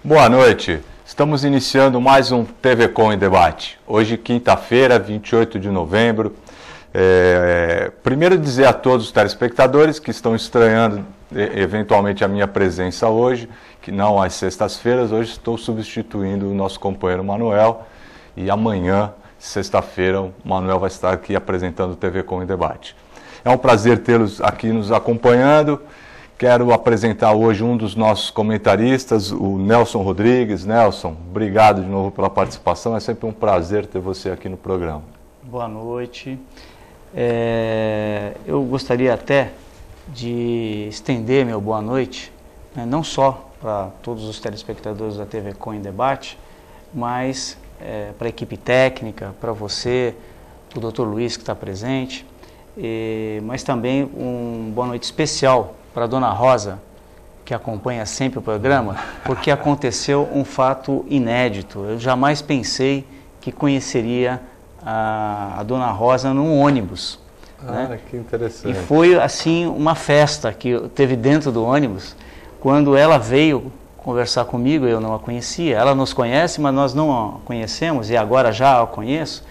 Boa noite. Estamos iniciando mais um TV Com em Debate. Hoje, quinta-feira, 28 de novembro. Primeiro dizer a todos os telespectadores que estão estranhando eventualmente a minha presença hoje, que não às sextas-feiras. Hoje estou substituindo o nosso companheiro Manuel e amanhã, sexta-feira, o Manuel vai estar aqui apresentando o TV Com em Debate. É um prazer tê-los aqui nos acompanhando. Quero apresentar hoje um dos nossos comentaristas, o Nelson Rodrigues. Nelson, obrigado de novo pela participação. É sempre um prazer ter você aqui no programa. Boa noite. Eu gostaria até de estender meu boa noite, né, não só para todos os telespectadores da TV Com em Debate, mas para a equipe técnica, para você, o Dr. Luiz que está presente, mas também um boa noite especial para a Dona Rosa, que acompanha sempre o programa, porque aconteceu um fato inédito. Eu jamais pensei que conheceria a Dona Rosa num ônibus. Né? Que interessante. E foi, assim, uma festa que teve dentro do ônibus. Quando ela veio conversar comigo, eu não a conhecia. Ela nos conhece, mas nós não a conhecemos, e agora já a conheço.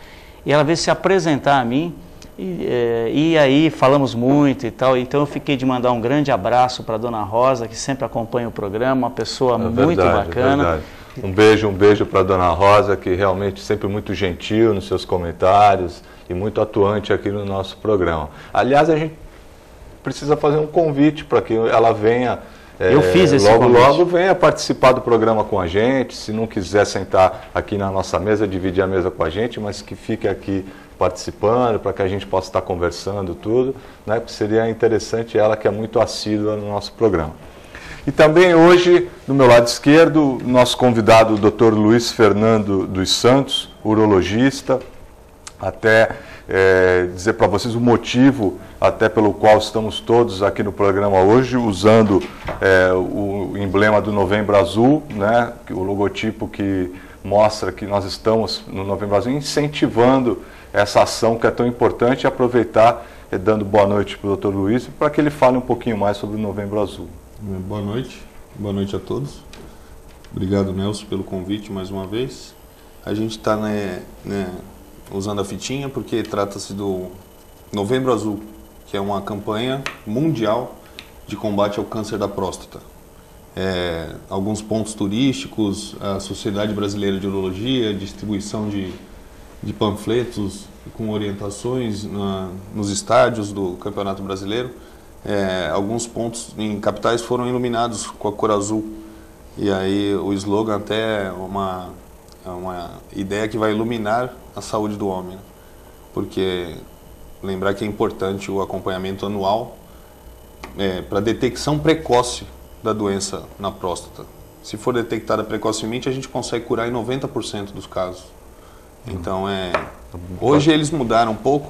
E ela veio se apresentar a mim. E aí falamos muito e tal, então eu fiquei de mandar um grande abraço para a Dona Rosa, que sempre acompanha o programa, uma pessoa muito bacana. Um beijo para a Dona Rosa, que realmente sempre muito gentil nos seus comentários e muito atuante aqui no nosso programa. Aliás, a gente precisa fazer um convite para que ela venha, eu fiz esse convite. Logo venha participar do programa com a gente. Se não quiser sentar aqui na nossa mesa, dividir a mesa com a gente, mas que fique aqui participando, para que a gente possa estar conversando tudo, né? Porque seria interessante, ela que é muito assídua no nosso programa. E também hoje, do meu lado esquerdo, nosso convidado, o Dr. Luiz Fernando dos Santos, urologista, até dizer para vocês o motivo até pelo qual estamos todos aqui no programa hoje, usando o emblema do Novembro Azul, né? O logotipo que mostra que nós estamos no Novembro Azul incentivando essa ação que é tão importante, e aproveitar dando boa noite para o Dr. Luiz, para que ele fale um pouquinho mais sobre o Novembro Azul. Boa noite a todos. Obrigado, Nelson, pelo convite mais uma vez. A gente está usando a fitinha porque trata-se do Novembro Azul, que é uma campanha mundial de combate ao câncer da próstata. Alguns pontos turísticos, a Sociedade Brasileira de Urologia, distribuição de panfletos com orientações nos estádios do Campeonato Brasileiro. Alguns pontos em capitais foram iluminados com a cor azul. E aí o slogan até é uma ideia que vai iluminar a saúde do homem. Porque lembrar que é importante o acompanhamento anual para detecção precoce da doença na próstata. Se for detectada precocemente, a gente consegue curar em 90% dos casos. Então, hoje eles mudaram um pouco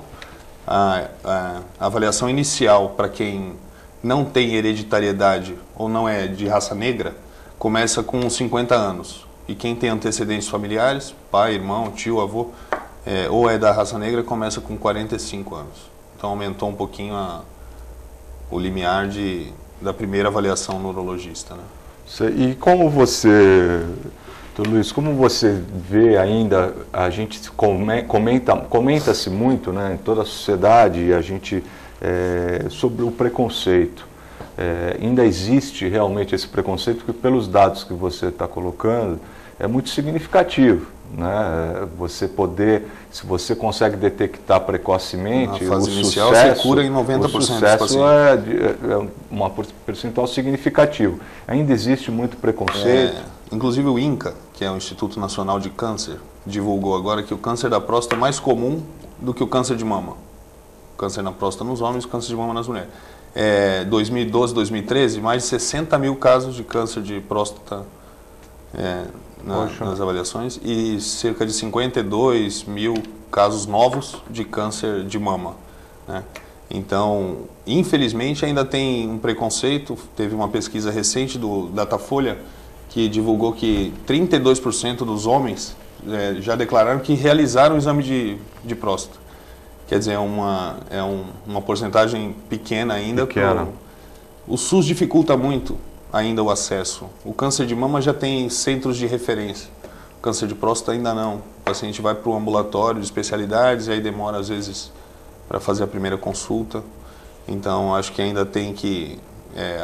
a avaliação inicial para quem não tem hereditariedade ou não é de raça negra, começa com 50 anos. E quem tem antecedentes familiares, pai, irmão, tio, avô, ou é da raça negra, começa com 45 anos. Então aumentou um pouquinho o limiar da primeira avaliação no urologista. Né? E como você... Luiz, como você vê ainda, a gente comenta-se muito, né, em toda a sociedade, a gente, sobre o preconceito. Ainda existe realmente esse preconceito, porque pelos dados que você está colocando, é muito significativo. Né? Você poder, se você consegue detectar precocemente, na fase inicial, você cura em 90% o sucesso é um percentual significativo. Ainda existe muito preconceito. Inclusive o INCA, que é o Instituto Nacional de Câncer, divulgou agora que o câncer da próstata é mais comum do que o câncer de mama. O câncer na próstata nos homens e o câncer de mama nas mulheres. 2012, 2013, mais de 60 mil casos de câncer de próstata nas avaliações e cerca de 52 mil casos novos de câncer de mama. Né? Então, infelizmente, ainda tem um preconceito. Teve uma pesquisa recente do Datafolha que divulgou que 32% dos homens já declararam que realizaram o exame de próstata. Quer dizer, é uma porcentagem pequena ainda. O SUS dificulta muito ainda o acesso. O câncer de mama já tem centros de referência. O câncer de próstata ainda não. O paciente vai para o ambulatório de especialidades e aí demora às vezes para fazer a primeira consulta. Então acho que ainda tem que...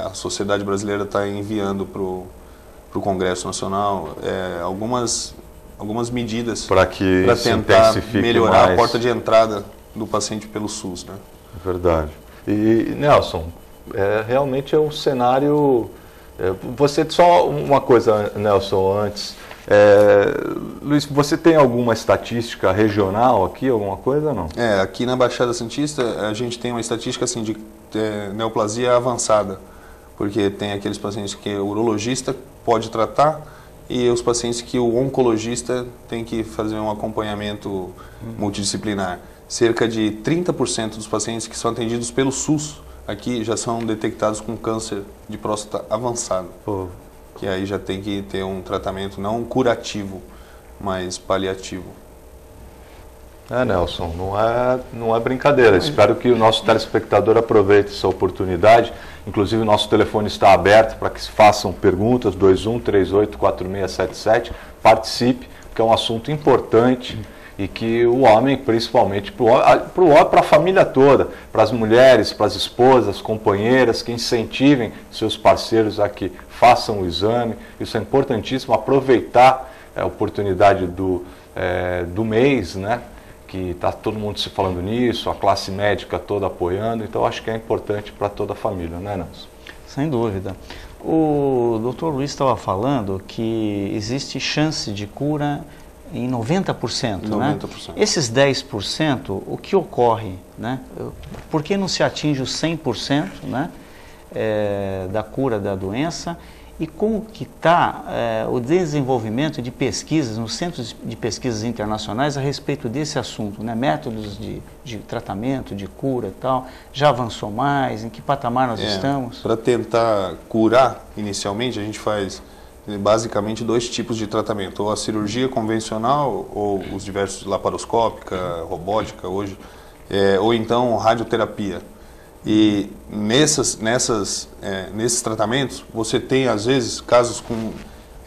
a sociedade brasileira está enviando para o Congresso Nacional algumas medidas para tentar melhorar mais a porta de entrada do paciente pelo SUS, né? Verdade. E Nelson, realmente é um cenário... você, só uma coisa, Nelson, antes. Luiz, você tem alguma estatística regional aqui, alguma coisa, não? Aqui na Baixada Santista a gente tem uma estatística assim, de neoplasia avançada, porque tem aqueles pacientes que o urologista pode tratar e os pacientes que o oncologista tem que fazer um acompanhamento multidisciplinar. Cerca de 30% dos pacientes que são atendidos pelo SUS aqui já são detectados com câncer de próstata avançado. Pô. Que aí já tem que ter um tratamento não curativo, mas paliativo. Nelson, não é brincadeira. Espero que o nosso telespectador aproveite essa oportunidade. Inclusive, o nosso telefone está aberto para que se façam perguntas, 2138-4677. Participe, porque é um assunto importante e que o homem, principalmente para a família toda, para as mulheres, para as esposas, companheiras, que incentivem seus parceiros a que façam o exame. Isso é importantíssimo, aproveitar a oportunidade do mês, né? Que está todo mundo se falando nisso, a classe médica toda apoiando, então acho que é importante para toda a família, né, Nelson? Sem dúvida. O Dr. Luiz estava falando que existe chance de cura em 90%, né? 90%. Esses 10%, o que ocorre, né? Por que não se atinge os 100%, né? Da cura da doença? E como que está o desenvolvimento de pesquisas nos centros de pesquisas internacionais a respeito desse assunto, né? Métodos de tratamento, de cura e tal, já avançou mais? Em que patamar nós estamos? Para tentar curar, inicialmente, a gente faz basicamente 2 tipos de tratamento, ou a cirurgia convencional, ou os diversos laparoscópica, robótica hoje, ou então radioterapia. E nesses tratamentos, você tem, às vezes, casos com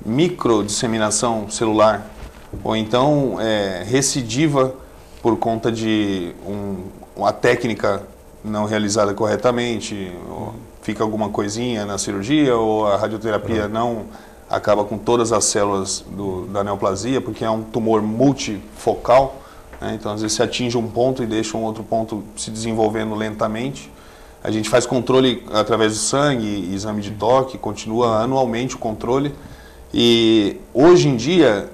microdisseminação celular, ou então recidiva por conta de uma técnica não realizada corretamente, ou fica alguma coisinha na cirurgia, ou a radioterapia não acaba com todas as células da neoplasia, porque é um tumor multifocal, né? Então, às vezes, se atinge um ponto e deixa um outro ponto se desenvolvendo lentamente. A gente faz controle através do sangue, exame de toque, continua anualmente o controle. E hoje em dia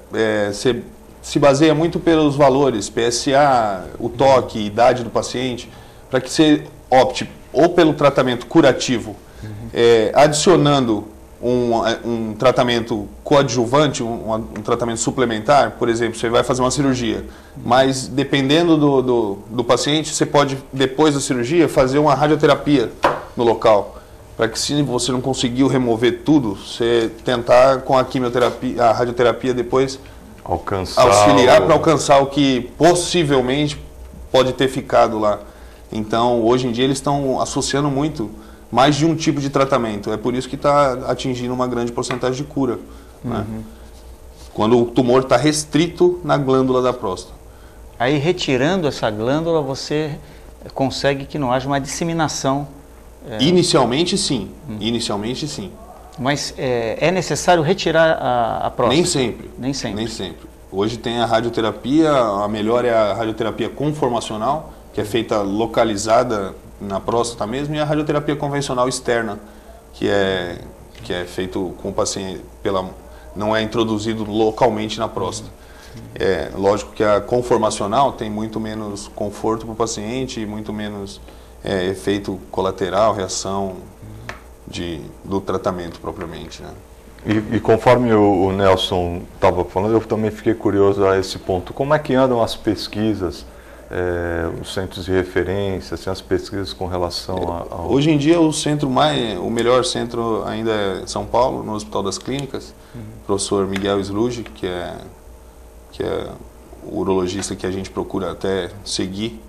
se baseia muito pelos valores, PSA, o toque, idade do paciente, para que você opte ou pelo tratamento curativo, adicionando um tratamento coadjuvante, um tratamento suplementar. Por exemplo, você vai fazer uma cirurgia, mas dependendo do paciente, você pode, depois da cirurgia, fazer uma radioterapia no local, para que, se você não conseguiu remover tudo, você tentar com a quimioterapia, a radioterapia depois auxiliar para alcançar o que possivelmente pode ter ficado lá. Então, hoje em dia, eles estão associando muito mais de um tipo de tratamento. É por isso que está atingindo uma grande porcentagem de cura, né? Quando o tumor está restrito na glândula da próstata. Aí, retirando essa glândula, você consegue que não haja uma disseminação. Inicialmente, sim. Inicialmente, sim. Mas é necessário retirar a próstata? Nem sempre. Nem sempre. Nem sempre. Hoje tem a radioterapia, a melhor é a radioterapia conformacional, que é feita localizada na próstata mesmo, e a radioterapia convencional externa, que é feito com o paciente, não é introduzido localmente na próstata. Lógico que a conformacional tem muito menos conforto para o paciente, muito menos efeito colateral, reação do tratamento propriamente, né? E conforme o Nelson estava falando, eu também fiquei curioso a esse ponto. Como é que andam as pesquisas, os centros de referência, assim, as pesquisas com relação ao... Hoje em dia o melhor centro ainda é São Paulo, no Hospital das Clínicas, professor Miguel Sluge, que é o urologista que a gente procura até seguir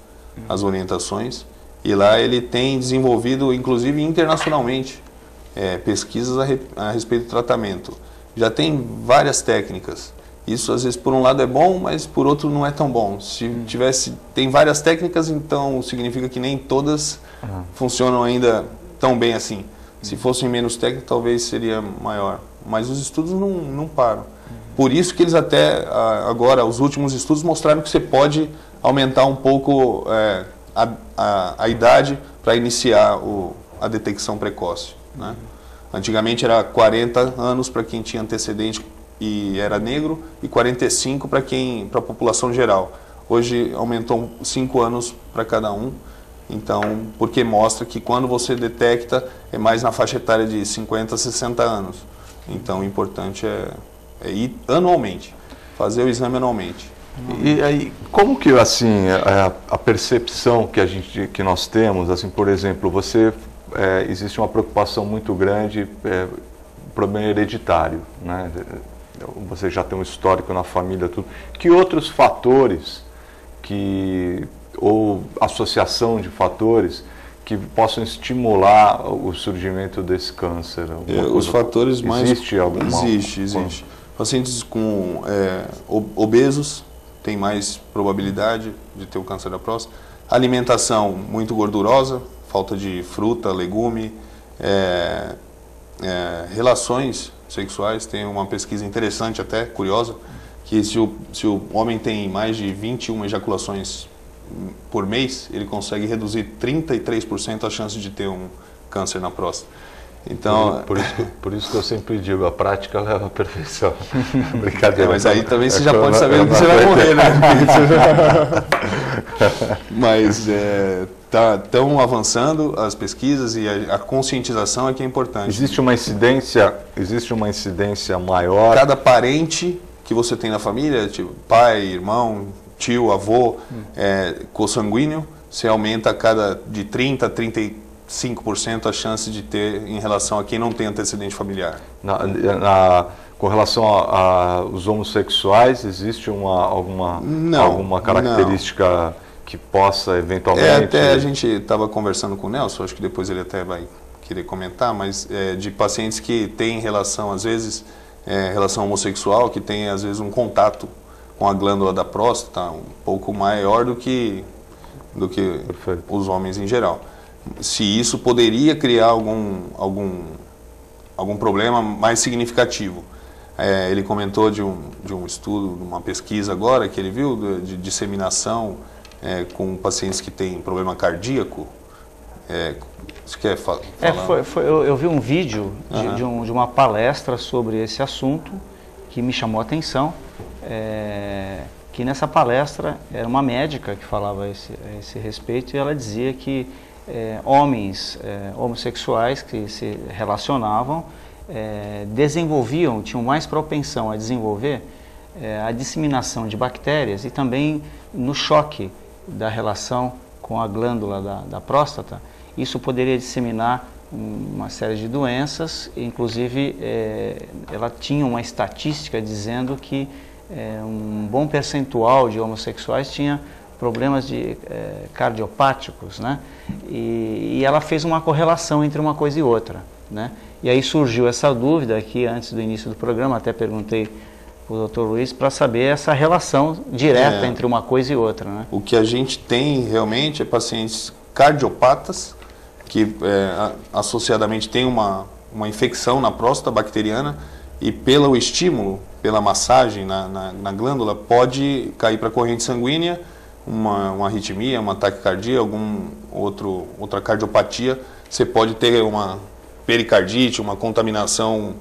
as orientações, e lá ele tem desenvolvido, inclusive internacionalmente, pesquisas a respeito do tratamento. Já tem várias técnicas. Isso às vezes por um lado é bom, mas por outro não é tão bom. Se tem várias técnicas, então significa que nem todas funcionam ainda tão bem assim. Se fossem menos técnicas, talvez seria maior. Mas os estudos não param. Por isso que eles até agora, os últimos estudos mostraram que você pode aumentar um pouco a idade para iniciar a detecção precoce, né? Antigamente era 40 anos para quem tinha antecedente e era negro e 45 para a população geral. Hoje aumentou 5 anos para cada um, então, porque mostra que quando você detecta é mais na faixa etária de 50 a 60 anos. Então o importante é ir anualmente, fazer o exame anualmente. E aí, como que assim a percepção que nós temos, assim, por exemplo, existe uma preocupação muito grande, problema hereditário, né? Você já tem um histórico na família, tudo. Que outros fatores ou associação de fatores que possam estimular o surgimento desse câncer? Os fatores mais... Existe alguma... Existe. Pacientes com obesos têm mais probabilidade de ter o câncer da próstata. Alimentação muito gordurosa, falta de fruta, legume, relações sexuais. Tem uma pesquisa interessante, até curiosa, que se o homem tem mais de 21 ejaculações por mês, ele consegue reduzir 33% a chance de ter um câncer na próstata. Então, por isso que eu sempre digo, a prática leva à perfeição. Brincadeira. Mas aí também você já pode saber que você vai morrer, né? Mas estão avançando as pesquisas e a conscientização é que é importante. Existe uma incidência maior? Cada parente que você tem na família, tipo pai, irmão, tio, avô, consanguíneo, você aumenta de 30% a 35% a chance de ter em relação a quem não tem antecedente familiar. Com relação aos homossexuais, existe alguma característica que possa eventualmente... Até a gente estava conversando com o Nelson, acho que depois ele até vai querer comentar, mas de pacientes que têm relação, às vezes, relação homossexual, que tem às vezes um contato com a glândula da próstata um pouco maior do que os homens em geral. Se isso poderia criar algum problema mais significativo. Ele comentou de um estudo, de uma pesquisa agora que ele viu de disseminação com pacientes que têm problema cardíaco. Você quer falar? Eu vi um vídeo de uma palestra sobre esse assunto que me chamou a atenção. Que nessa palestra era uma médica que falava a esse respeito, e ela dizia que homens homossexuais que se relacionavam tinham mais propensão a desenvolver a disseminação de bactérias, e também no choque da relação com a glândula da próstata, isso poderia disseminar uma série de doenças. Inclusive ela tinha uma estatística dizendo que um bom percentual de homossexuais tinha problemas cardiopáticos, né? E ela fez uma correlação entre uma coisa e outra, né? E aí surgiu essa dúvida aqui antes do início do programa, até perguntei para o Dr. Luiz para saber essa relação direta entre uma coisa e outra, né? O que a gente tem realmente é pacientes cardiopatas que associadamente tem uma infecção na próstata bacteriana, e pelo estímulo, pela massagem na glândula, pode cair para a corrente sanguínea, uma arritmia, uma taquicardia, outra cardiopatia. Você pode ter uma pericardite, uma contaminação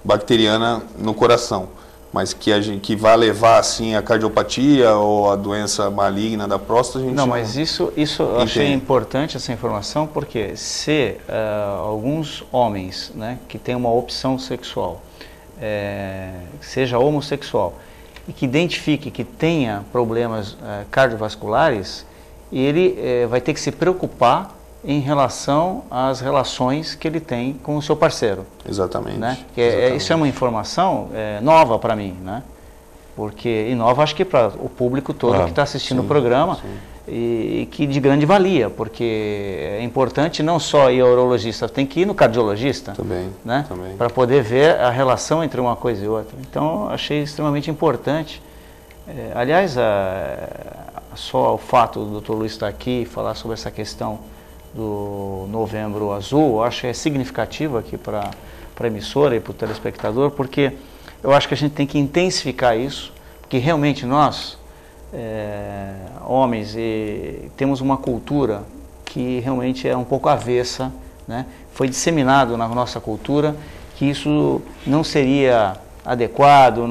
bacteriana no coração, mas que vai levar assim a cardiopatia ou a doença maligna da próstata, a gente não. Mas isso eu achei importante, essa informação, porque se alguns homens, né, que têm uma opção sexual, seja homossexual, e que identifique que tenha problemas cardiovasculares, ele vai ter que se preocupar em relação às relações que ele tem com o seu parceiro. Exatamente. Né? Isso é uma informação nova para mim, né? E nova acho que para o público todo que está assistindo o programa. e que de grande valia, porque é importante não só ir ao urologista, tem que ir no cardiologista Também, né? também. Para poder ver a relação entre uma coisa e outra. Então, achei extremamente importante. Aliás, só o fato do Dr. Luiz estar aqui e falar sobre essa questão do Novembro Azul, eu acho que é significativo aqui para a emissora e para o telespectador, porque eu acho que a gente tem que intensificar isso, porque realmente nós, homens, temos uma cultura que realmente é um pouco avessa, né? Foi disseminado na nossa cultura que isso não seria adequado,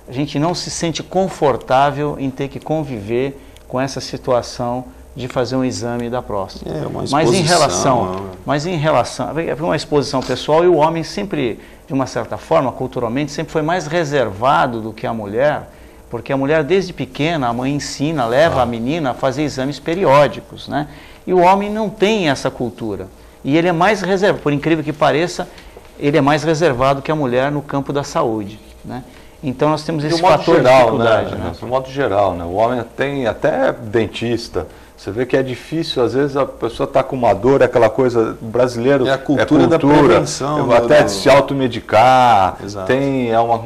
a gente não se sente confortável em ter que conviver com essa situação de fazer um exame da próstata. Mas em relação a uma exposição pessoal, e o homem sempre, de uma certa forma, culturalmente, sempre foi mais reservado do que a mulher, porque a mulher desde pequena, a mãe ensina, leva a menina a fazer exames periódicos, né? E o homem não tem essa cultura. E ele é mais reservado, por incrível que pareça, ele é mais reservado que a mulher no campo da saúde, né? Então nós temos esse fator de dificuldade, né? De modo geral, né? O homem tem até dentista. Você vê que é difícil, às vezes a pessoa está com uma dor, aquela coisa brasileira. É a cultura da prevenção. Até de se automedicar. Exato.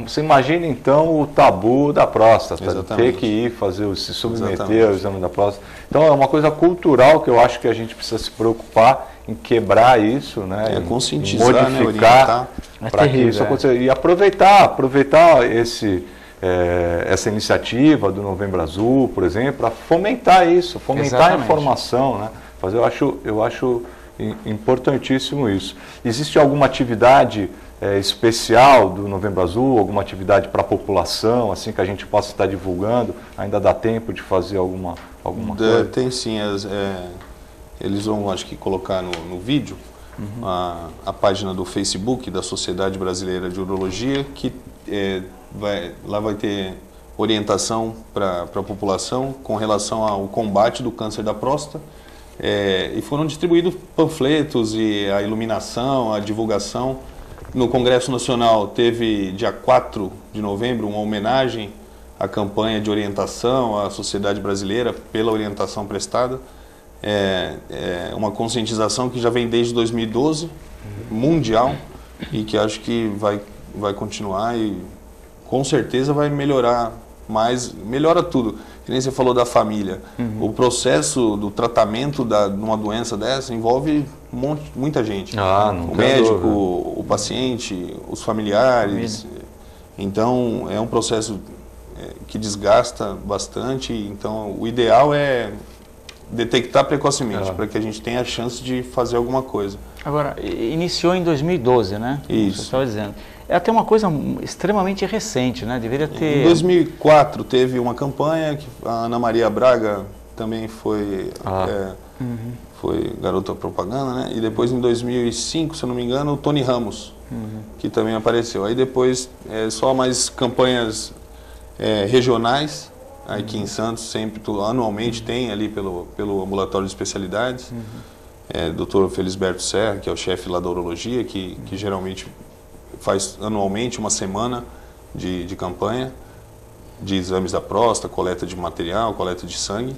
Você imagina então o tabu da próstata, Exatamente. ter que ir se submeter ao exame da próstata. Então é uma coisa cultural que eu acho que a gente precisa se preocupar em quebrar isso, né? Conscientizar, modificar, né? Para que isso aconteça. E aproveitar essa iniciativa do Novembro Azul, por exemplo, para fomentar isso, fomentar a informação, né? Eu acho importantíssimo isso. Existe alguma atividade especial do Novembro Azul, alguma atividade para a população, assim, que a gente possa estar divulgando? Ainda dá tempo de fazer alguma coisa? Tem sim. Eles vão, acho que, colocar no vídeo a página do Facebook da Sociedade Brasileira de Urologia, que lá vai ter orientação para a população com relação ao combate do câncer da próstata. E foram distribuídos panfletos e a iluminação, a divulgação. No Congresso Nacional teve, dia 4 de novembro, uma homenagem à campanha de orientação à sociedade brasileira pela orientação prestada. Uma conscientização que já vem desde 2012, mundial, e que acho que vai continuar e com certeza vai melhorar mais, melhora tudo. Que nem você falou da família. O processo do tratamento de uma doença dessa envolve muita gente. O médico, o paciente, os familiares. Então é um processo que desgasta bastante. Então o ideal é detectar precocemente, para que a gente tenha a chance de fazer alguma coisa. Agora, iniciou em 2012, né? Isso. Você estava dizendo. É até uma coisa extremamente recente, né? Deveria ter... Em 2004 teve uma campanha que a Ana Maria Braga também foi garota propaganda, né? E depois em 2005, se eu não me engano, o Tony Ramos, que também apareceu. Aí depois só mais campanhas regionais. Aqui em Santos, sempre, anualmente, tem ali pelo ambulatório de especialidades. Dr. Felisberto Serra, que é o chefe lá da urologia, que geralmente faz anualmente uma semana de campanha de exames da próstata, coleta de material, coleta de sangue.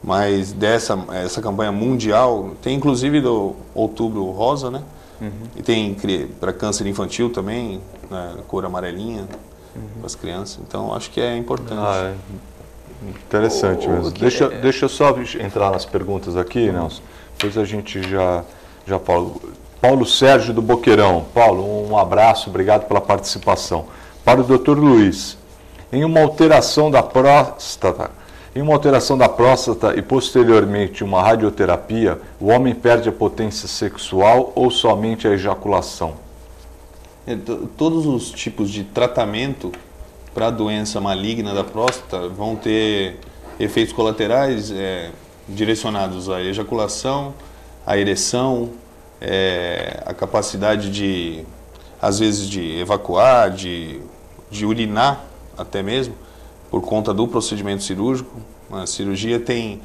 Mas essa campanha mundial, tem inclusive do Outubro Rosa, né? E tem para câncer infantil também, cor amarelinha, para as crianças. Então, acho que é importante. Interessante mesmo. Deixa eu só entrar nas perguntas aqui, Nelson. Depois a gente já fala. Paulo Sérgio do Boqueirão. Paulo, um abraço, obrigado pela participação. Para o Dr. Luiz, em uma alteração da próstata e posteriormente uma radioterapia, o homem perde a potência sexual ou somente a ejaculação? Todos os tipos de tratamento para a doença maligna da próstata vão ter efeitos colaterais direcionados à ejaculação, à ereção, a capacidade às vezes, de evacuar, de urinar até mesmo, por conta do procedimento cirúrgico. A cirurgia tem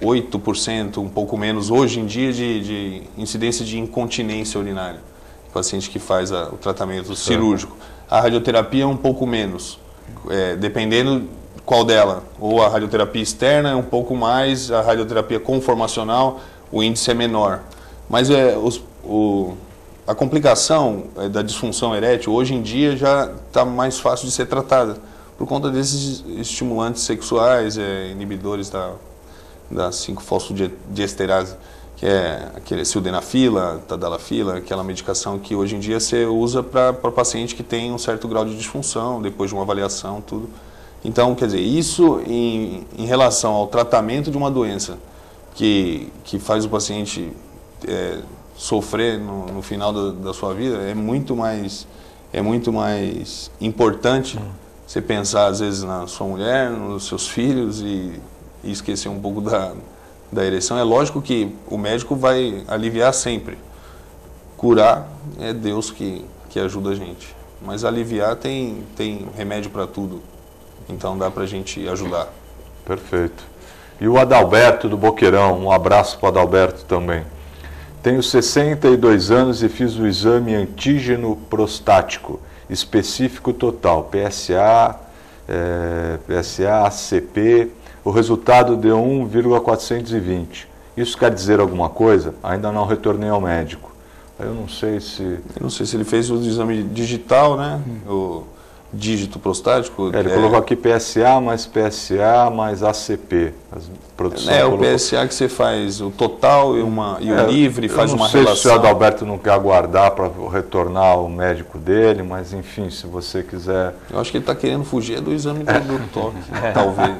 8%, um pouco menos hoje em dia, de incidência de incontinência urinária. O paciente que faz o tratamento cirúrgico. A radioterapia é um pouco menos, dependendo qual dela? Ou a radioterapia externa é um pouco mais, a radioterapia conformacional, o índice é menor. Mas a complicação da disfunção erétil, hoje em dia, já está mais fácil de ser tratada, por conta desses estimulantes sexuais, inibidores da 5-fosfodiesterase, que é aquele sildenafila, tadalafila, aquela medicação que hoje em dia você usa para paciente que tem um certo grau de disfunção, depois de uma avaliação, tudo. Então, quer dizer, isso em relação ao tratamento de uma doença que faz o paciente sofrer no final da sua vida, é muito mais importante você pensar, às vezes, na sua mulher, nos seus filhos e esquecer um pouco da ereção. É lógico que o médico vai aliviar sempre. Curar é Deus que ajuda a gente. Mas aliviar tem remédio para tudo. Então dá para a gente ajudar. Perfeito. E o Adalberto do Boqueirão, um abraço para o Adalberto também. Tenho 62 anos e fiz o exame antígeno prostático, específico total, PSA, ACP. O resultado deu 1,420. Isso quer dizer alguma coisa? Ainda não retornei ao médico. Eu não sei se ele fez o exame digital, né? O dígito prostático. Ele colocou aqui PSA mais ACP. O PSA que você faz o total e o livre, faz uma relação. Não sei se o Adalberto não quer aguardar para retornar ao médico dele, mas enfim, se você quiser... Eu acho que ele está querendo fugir do exame do toque, talvez.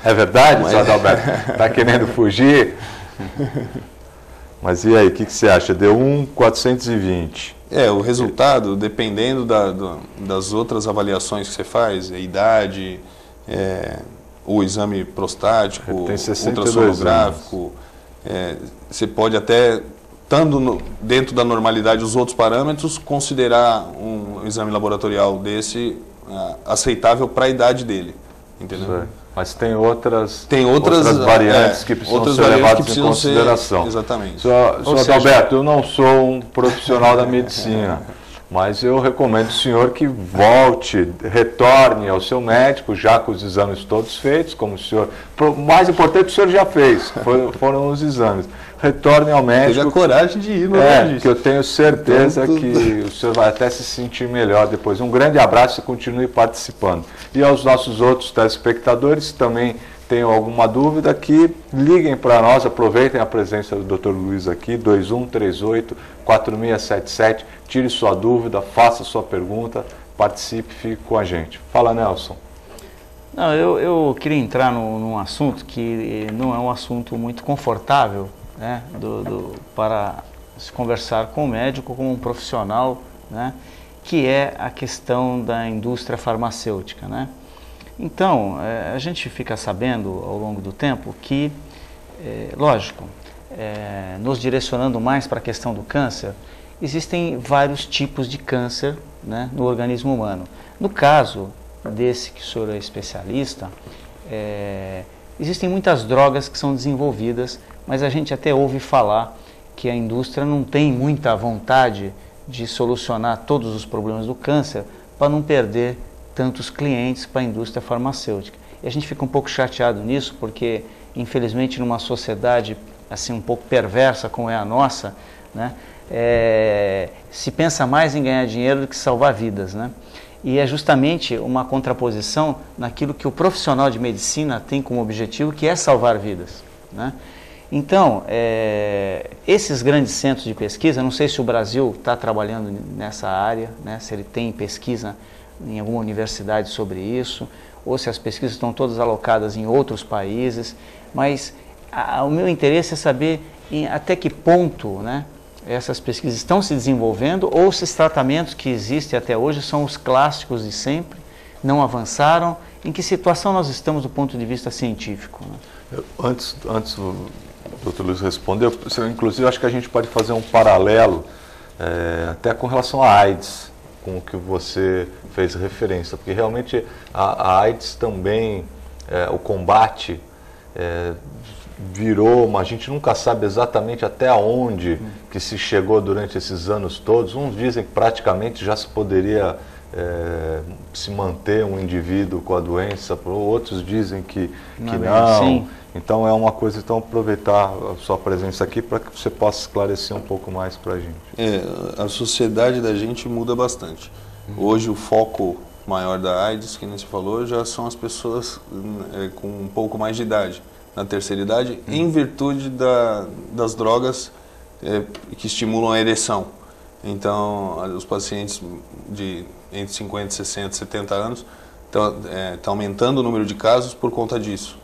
É verdade, mas... Adalberto? Está querendo fugir? Mas e aí, o que você acha? Deu 1,420. O resultado, dependendo das outras avaliações que você faz, a idade, o exame prostático, ultrassonográfico, você pode até, estando dentro da normalidade dos outros parâmetros, considerar um exame laboratorial desse aceitável para a idade dele, entendeu? Mas tem outras variantes que precisam ser levadas em consideração. Exatamente. Senhor Adalberto, eu não sou um profissional da medicina, mas eu recomendo o senhor que volte, retorne ao seu médico, já com os exames todos feitos, como o senhor... O mais importante o senhor já fez, foram os exames. Retorne ao médico. Tenha coragem de ir, não é? Que eu tenho certeza que o senhor vai até se sentir melhor depois. Um grande abraço e continue participando. E aos nossos outros telespectadores, também tenham alguma dúvida, que liguem para nós, aproveitem a presença do Dr. Luiz aqui, 2138-4677, tire sua dúvida, faça sua pergunta, participe, fique com a gente. Fala, Nelson. Não, eu queria entrar num assunto que não é um assunto muito confortável, né, para se conversar com o médico, como um profissional, né, que é a questão da indústria farmacêutica, né? Então, a gente fica sabendo ao longo do tempo que, lógico, nos direcionando mais para a questão do câncer, existem vários tipos de câncer, né, no organismo humano. No caso desse que o senhor é especialista, existem muitas drogas que são desenvolvidas, mas a gente até ouve falar que a indústria não tem muita vontade de solucionar todos os problemas do câncer para não perder tantos clientes para a indústria farmacêutica. E a gente fica um pouco chateado nisso, porque infelizmente numa sociedade assim um pouco perversa como é a nossa, né, se pensa mais em ganhar dinheiro do que salvar vidas, né? E é justamente uma contraposição naquilo que o profissional de medicina tem como objetivo, que é salvar vidas, né? Então, esses grandes centros de pesquisa, não sei se o Brasil está trabalhando nessa área, né, se ele tem pesquisa em alguma universidade sobre isso, ou se as pesquisas estão todas alocadas em outros países, mas o meu interesse é saber até que ponto, né, essas pesquisas estão se desenvolvendo, ou se os tratamentos que existem até hoje são os clássicos de sempre, não avançaram, em que situação nós estamos do ponto de vista científico, né? Antes o Dr. Luiz respondeu, inclusive acho que a gente pode fazer um paralelo até com relação à AIDS, com o que você fez referência, porque realmente a AIDS também, o combate virou, a gente nunca sabe exatamente até onde que se chegou durante esses anos todos. Uns dizem que praticamente já se poderia se manter um indivíduo com a doença, outros dizem que Não não. é bem assim. Então é uma coisa, então aproveitar a sua presença aqui para que você possa esclarecer um pouco mais para a gente. A sociedade da gente muda bastante. Hoje o foco maior da AIDS, que nem você falou, já são as pessoas com um pouco mais de idade, na terceira idade, em virtude das drogas que estimulam a ereção. Então, os pacientes de entre 50, 60, 70 anos tá aumentando o número de casos por conta disso.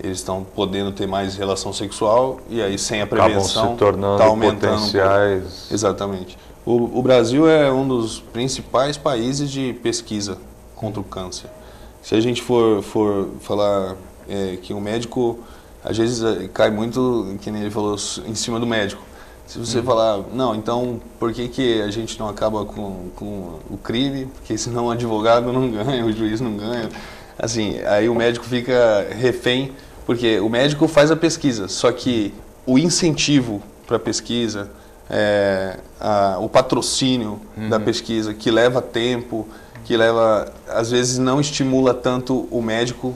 Eles estão podendo ter mais relação sexual e aí sem a prevenção acabam se tornando tá aumentando potenciais. Exatamente. O Brasil é um dos principais países de pesquisa contra o câncer. Se a gente for falar que o médico, às vezes cai muito, que nem ele falou, em cima do médico. Se você falar, não, então por que a gente não acaba com o crime? Porque senão o advogado não ganha, o juiz não ganha. Assim, aí o médico fica refém, porque o médico faz a pesquisa, só que o incentivo para a pesquisa, o patrocínio da pesquisa, que leva tempo, que leva, às vezes não estimula tanto o médico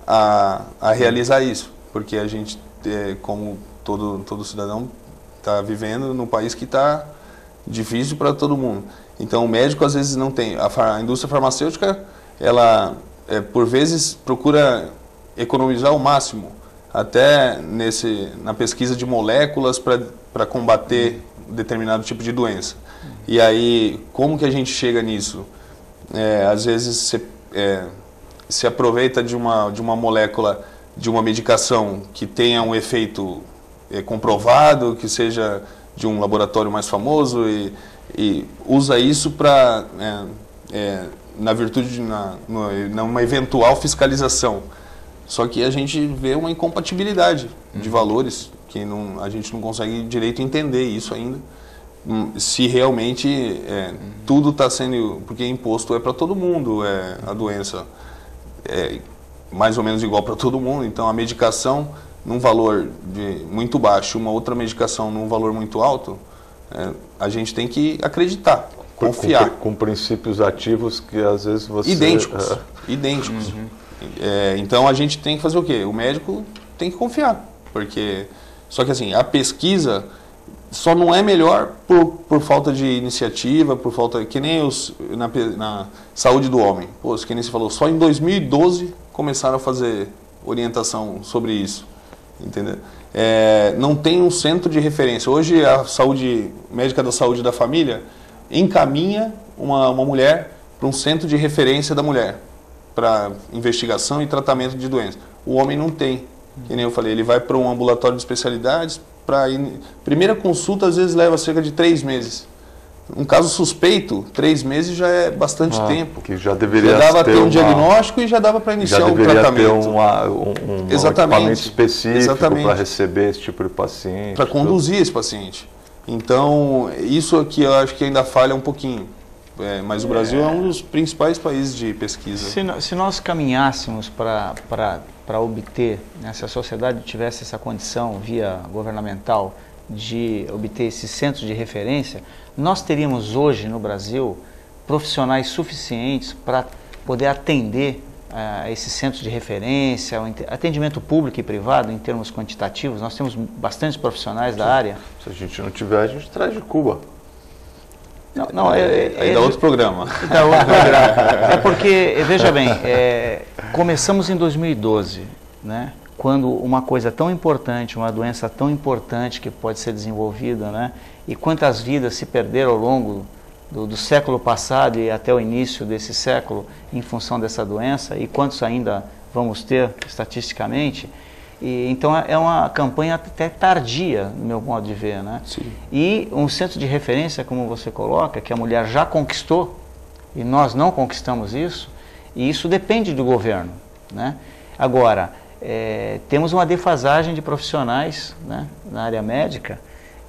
a realizar isso, porque a gente, como todo cidadão, está vivendo num país que está difícil para todo mundo. Então o médico às vezes não tem. A indústria farmacêutica, ela por vezes procura economizar o máximo, até na pesquisa de moléculas para combater determinado tipo de doença. E aí, como que a gente chega nisso? Às vezes se aproveita de uma molécula, de uma medicação que tenha um efeito comprovado, que seja de um laboratório mais famoso e usa isso para, na virtude de numa eventual fiscalização. Só que a gente vê uma incompatibilidade de valores, que a gente não consegue direito entender isso ainda, se realmente tudo está sendo, porque imposto é para todo mundo, a doença é mais ou menos igual para todo mundo, então a medicação num valor muito baixo, uma outra medicação num valor muito alto, a gente tem que acreditar, confiar. Com princípios ativos que às vezes você... Idênticos. Então a gente tem que fazer o quê? O médico tem que confiar, porque... Só que assim, a pesquisa só não é melhor por falta de iniciativa, por falta... Que nem na saúde do homem. Pô, que nem você falou, só em 2012 começaram a fazer orientação sobre isso. Entendeu? Não tem um centro de referência. Hoje a médica da saúde da família encaminha uma mulher para um centro de referência da mulher, para investigação e tratamento de doenças. O homem não tem. Que nem eu falei, ele vai para um ambulatório de especialidades, primeira consulta às vezes leva cerca de 3 meses. Um caso suspeito, 3 meses já é bastante tempo. Que já deveria dava ter um diagnóstico e já dava para iniciar o tratamento. Já deveria ter um equipamento específico para receber esse tipo de paciente. Para conduzir esse paciente. Então, isso aqui eu acho que ainda falha um pouquinho. Mas o Brasil é um dos principais países de pesquisa. Se nós caminhássemos para obter, né, se a sociedade tivesse essa condição via governamental de obter esses centros de referência, nós teríamos hoje no Brasil profissionais suficientes para poder atender esses centros de referência, atendimento público e privado em termos quantitativos. Nós temos bastantes profissionais da área. Se a gente não tiver, a gente traz de Cuba. Aí dá outro programa. Dá outro programa. Porque, veja bem, começamos em 2012, né? Quando uma coisa tão importante, uma doença tão importante que pode ser desenvolvida, né? E quantas vidas se perderam ao longo do século passado e até o início desse século em função dessa doença, e quantos ainda vamos ter estatisticamente. Então é uma campanha até tardia, no meu modo de ver, né? Sim. E um centro de referência, como você coloca, que a mulher já conquistou, e nós não conquistamos isso, e isso depende do governo, né? Agora, temos uma defasagem de profissionais, né, na área médica,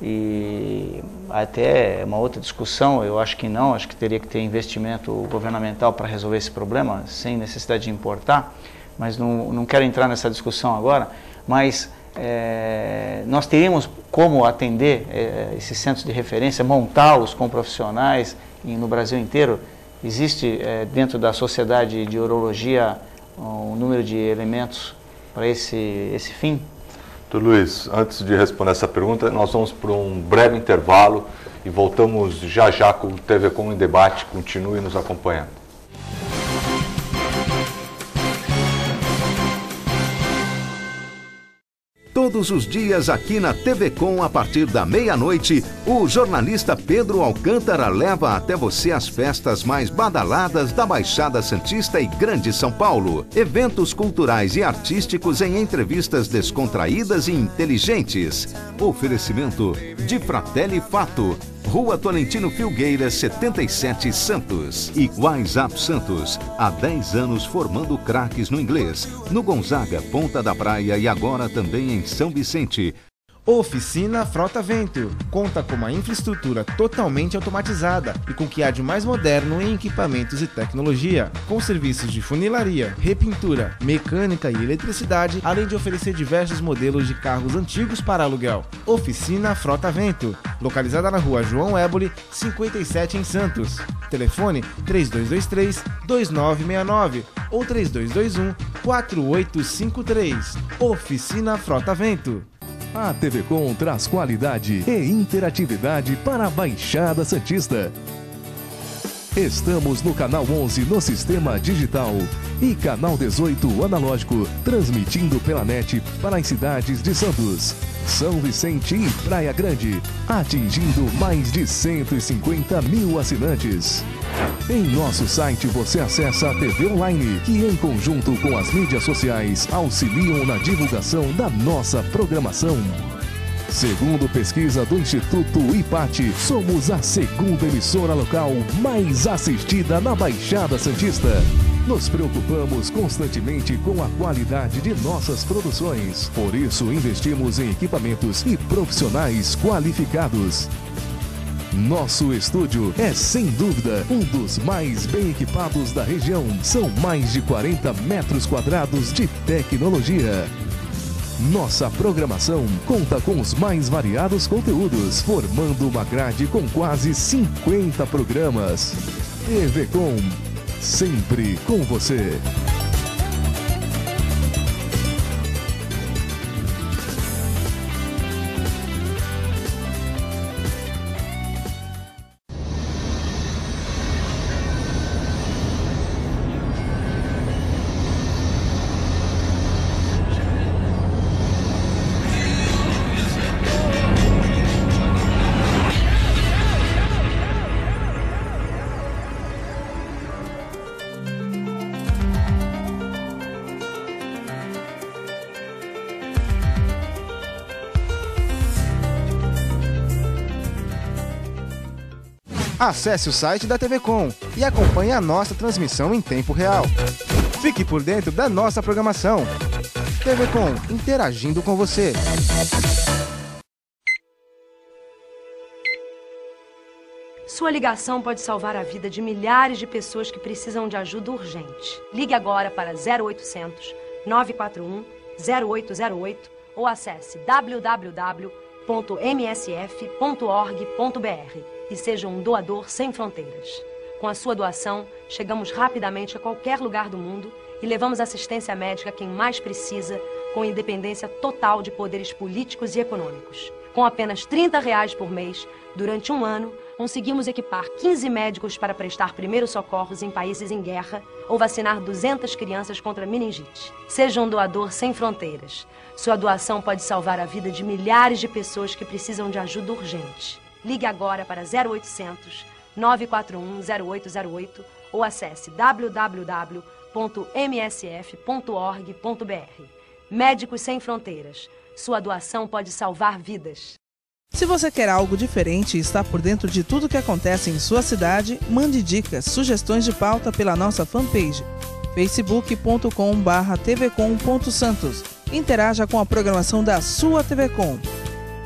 e até uma outra discussão, eu acho que não, acho que teria que ter investimento governamental para resolver esse problema, sem necessidade de importar, mas não quero entrar nessa discussão agora, mas nós teríamos como atender esses centros de referência, montá-los com profissionais no Brasil inteiro, Existe dentro da sociedade de urologia um número de elementos para esse fim? Doutor Luiz, antes de responder essa pergunta, nós vamos para um breve intervalo e voltamos já já com o TV Com em Debate. Continue nos acompanhando. Todos os dias aqui na TV Com, a partir da meia-noite, o jornalista Pedro Alcântara leva até você as festas mais badaladas da Baixada Santista e Grande São Paulo. Eventos culturais e artísticos em entrevistas descontraídas e inteligentes. Oferecimento de Fratelli Fato, Rua Tolentino Filgueiras, 77, Santos. E WhatsApp Santos, há 10 anos formando craques no inglês, no Gonzaga, Ponta da Praia e agora também em São Vicente. Oficina Frota Vento conta com uma infraestrutura totalmente automatizada e com o que há de mais moderno em equipamentos e tecnologia, com serviços de funilaria, repintura, mecânica e eletricidade, além de oferecer diversos modelos de carros antigos para aluguel. Oficina Frota Vento, localizada na Rua João Éboli, 57 em Santos. Telefone 3223-2969 ou 3221-4853. Oficina Frota Vento. A TV Com traz qualidade e interatividade para a Baixada Santista. Estamos no canal 11 no sistema digital e canal 18 analógico, transmitindo pela net para as cidades de Santos, São Vicente e Praia Grande, atingindo mais de 150 mil assinantes. Em nosso site você acessa a TV Online, que em conjunto com as mídias sociais auxiliam na divulgação da nossa programação. Segundo pesquisa do Instituto IPAT, somos a segunda emissora local mais assistida na Baixada Santista. Nos preocupamos constantemente com a qualidade de nossas produções. Por isso, investimos em equipamentos e profissionais qualificados. Nosso estúdio é, sem dúvida, um dos mais bem equipados da região. São mais de 40 metros quadrados de tecnologia. Nossa programação conta com os mais variados conteúdos, formando uma grade com quase 50 programas. TV Com, sempre com você. Acesse o site da TV Com e acompanhe a nossa transmissão em tempo real. Fique por dentro da nossa programação. TV Com, interagindo com você. Sua ligação pode salvar a vida de milhares de pessoas que precisam de ajuda urgente. Ligue agora para 0800 941 0808 ou acesse www.msf.org.br e seja um doador sem fronteiras. Com a sua doação, chegamos rapidamente a qualquer lugar do mundo e levamos assistência médica a quem mais precisa, com independência total de poderes políticos e econômicos. Com apenas R$30 por mês, durante um ano, conseguimos equipar 15 médicos para prestar primeiros socorros em países em guerra ou vacinar 200 crianças contra meningite. Seja um doador sem fronteiras. Sua doação pode salvar a vida de milhares de pessoas que precisam de ajuda urgente. Ligue agora para 0800 941 0808 ou acesse www.msf.org.br. Médicos Sem Fronteiras. Sua doação pode salvar vidas. Se você quer algo diferente e está por dentro de tudo que acontece em sua cidade, mande dicas, sugestões de pauta pela nossa fanpage facebook.com/tvcom.santos. Interaja com a programação da sua TV Com.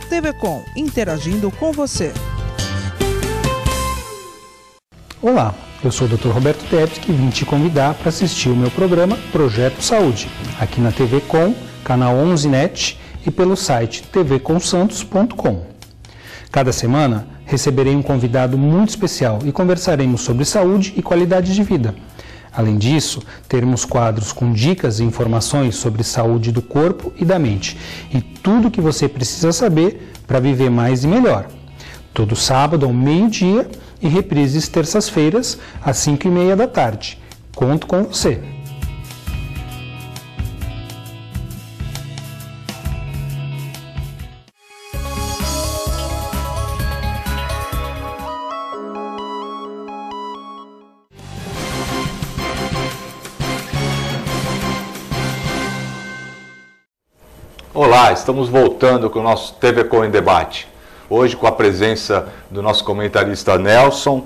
TV Com, interagindo com você. Olá, eu sou o Dr. Roberto Teves, que vim te convidar para assistir o meu programa Projeto Saúde, aqui na TV Com, canal 11 NET e pelo site tvcomsantos.com. Cada semana receberei um convidado muito especial e conversaremos sobre saúde e qualidade de vida. Além disso, teremos quadros com dicas e informações sobre saúde do corpo e da mente e tudo o que você precisa saber para viver mais e melhor. Todo sábado ao meio-dia e reprises terças-feiras às 5h30 da tarde. Conto com você! Olá, estamos voltando com o nosso TVCom em Debate. Hoje com a presença do nosso comentarista Nelson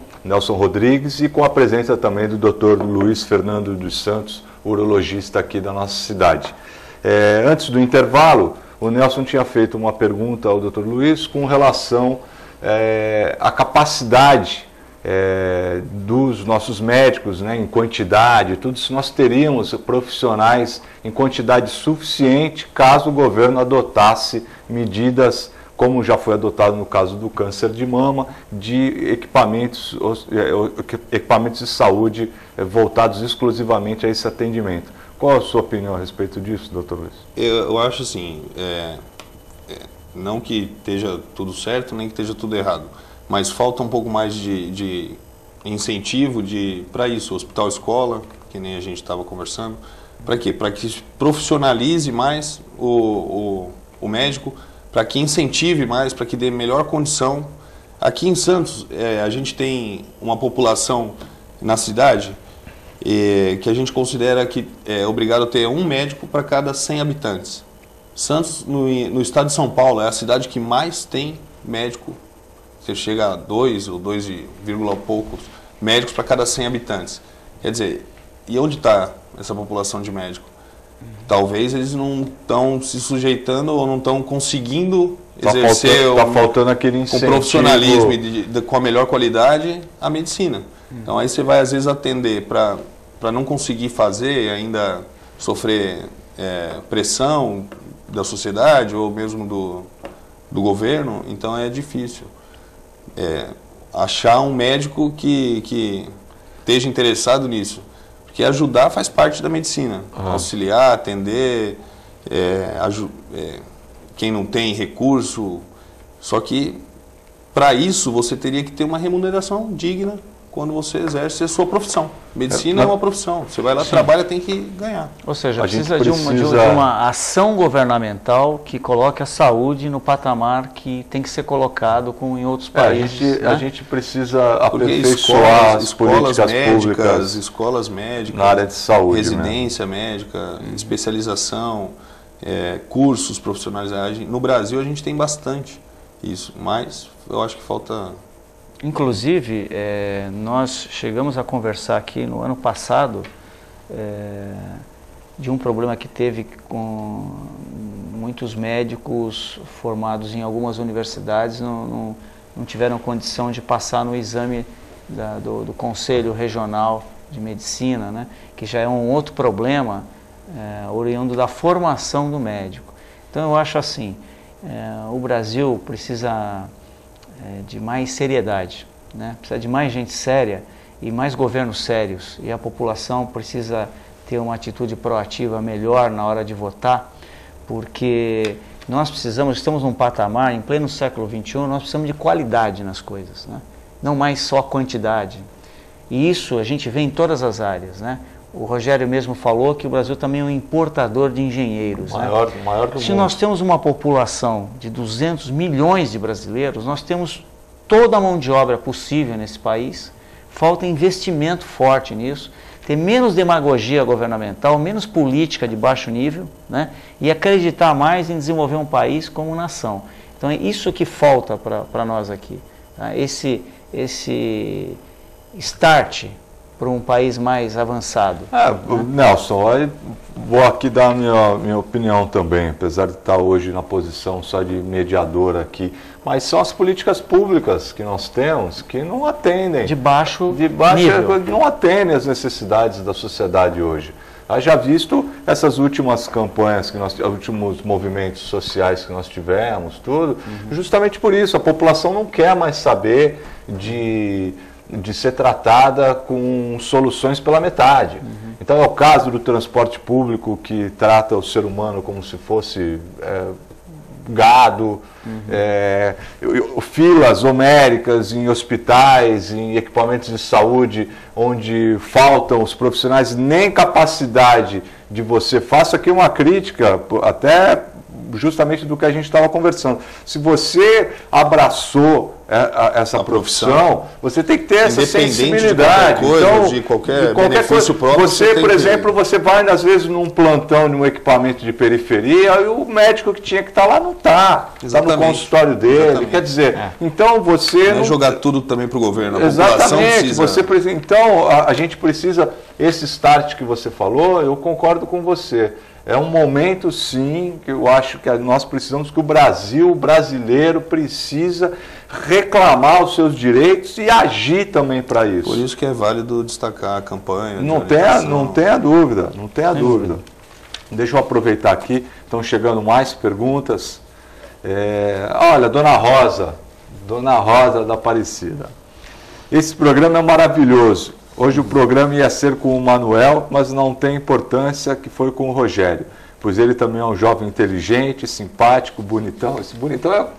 Rodrigues e com a presença também do Dr. Luiz Fernando dos Santos, urologista aqui da nossa cidade. Antes do intervalo, o Nelson tinha feito uma pergunta ao Dr. Luiz com relação à capacidade dos nossos médicos, né, em quantidade, tudo se nós teríamos profissionais em quantidade suficiente caso o governo adotasse medidas, como já foi adotado no caso do câncer de mama, de equipamentos de saúde voltados exclusivamente a esse atendimento. Qual a sua opinião a respeito disso, doutor Luiz? Eu acho assim, não que esteja tudo certo, nem que esteja tudo errado, mas falta um pouco mais de incentivo para isso, hospital-escola, que nem a gente estava conversando. Para quê? Para que profissionalize mais o médico, para que incentive mais, para que dê melhor condição. Aqui em Santos, a gente tem uma população na cidade que a gente considera que é obrigado a ter um médico para cada 100 habitantes. Santos, no estado de São Paulo, é a cidade que mais tem médico. Você chega a 2 ou 2, poucos médicos para cada 100 habitantes. Quer dizer, e onde está essa população de médicos? Talvez eles não estão se sujeitando ou não estão conseguindo exercer tá faltando aquele incentivo, com profissionalismo e com a melhor qualidade a medicina. Então aí você vai às vezes atender para não conseguir fazer e ainda sofrer pressão da sociedade ou mesmo do governo, então é difícil. Achar um médico que esteja interessado nisso, porque ajudar faz parte da medicina, auxiliar, atender, quem não tem recurso, só que para isso você teria que ter uma remuneração digna quando você exerce a sua profissão. Medicina é uma profissão, você vai lá, trabalha, tem que ganhar. Ou seja, precisa de uma ação governamental que coloque a saúde no patamar que tem que ser colocado como em outros países. A gente precisa aperfeiçoar as políticas públicas, escolas médicas, na área de saúde, residência médica, especialização, cursos profissionais. No Brasil a gente tem bastante isso, mas eu acho que falta... Inclusive, nós chegamos a conversar aqui no ano passado de um problema que teve com muitos médicos formados em algumas universidades, não tiveram condição de passar no exame do Conselho Regional de Medicina, né, que já é um outro problema oriundo da formação do médico. Então eu acho assim, o Brasil precisa... de mais seriedade, né? Precisa de mais gente séria e mais governos sérios, e a população precisa ter uma atitude proativa melhor na hora de votar, porque nós estamos num patamar, em pleno século XXI, nós precisamos de qualidade nas coisas, né? Não mais só quantidade, e isso a gente vê em todas as áreas, né? O Rogério mesmo falou que o Brasil também é um importador de engenheiros. Maior do mundo. Se nós temos uma população de 200 milhões de brasileiros, nós temos toda a mão de obra possível nesse país, falta investimento forte nisso, ter menos demagogia governamental, menos política de baixo nível, né? E acreditar mais em desenvolver um país como nação. Então é isso que falta para nós aqui, tá? Esse start para um país mais avançado. Nelson, vou aqui dar a minha opinião também, apesar de estar hoje na posição só de mediador aqui, mas são as políticas públicas que nós temos que não atendem. De baixo nível. Não atendem as necessidades da sociedade hoje. Haja visto essas últimas campanhas, os últimos movimentos sociais que nós tivemos, tudo, justamente por isso, a população não quer mais saber de ser tratada com soluções pela metade. Então é o caso do transporte público, que trata o ser humano como se fosse gado, filas homéricas em hospitais, em equipamentos de saúde, onde faltam os profissionais, nem capacidade de você. Faço aqui uma crítica, até justamente do que a gente estava conversando. Se você abraçou essa profissão, você tem que ter essa sensibilidade. De qualquer benefício próprio. Você, por exemplo, você vai às vezes num plantão, num equipamento de periferia, e o médico que tinha que estar lá não está. Está no consultório dele. Exatamente. Quer dizer, então você não jogar tudo também para o governo. A exatamente. Então a gente precisa, esse start que você falou, eu concordo com você. É um momento, sim, que eu acho que nós precisamos, que o brasileiro precisa reclamar os seus direitos e agir também para isso. Por isso que é válido destacar a campanha. Não tenha dúvida, não tenha dúvida. Deixa eu aproveitar aqui, estão chegando mais perguntas. Olha, Dona Rosa da Aparecida. Esse programa é maravilhoso. Hoje o programa ia ser com o Manuel, mas não tem importância, que foi com o Rogério, pois ele também é um jovem inteligente, simpático, bonitão. Esse bonitão,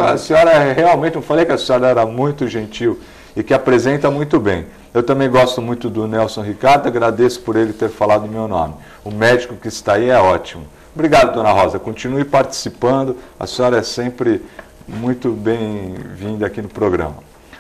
a senhora realmente, eu falei que a senhora era muito gentil e que apresenta muito bem. Eu também gosto muito do Nelson Ricardo, agradeço por ele ter falado o meu nome. O médico que está aí é ótimo. Obrigado, Dona Rosa, continue participando, a senhora é sempre muito bem-vinda aqui no programa.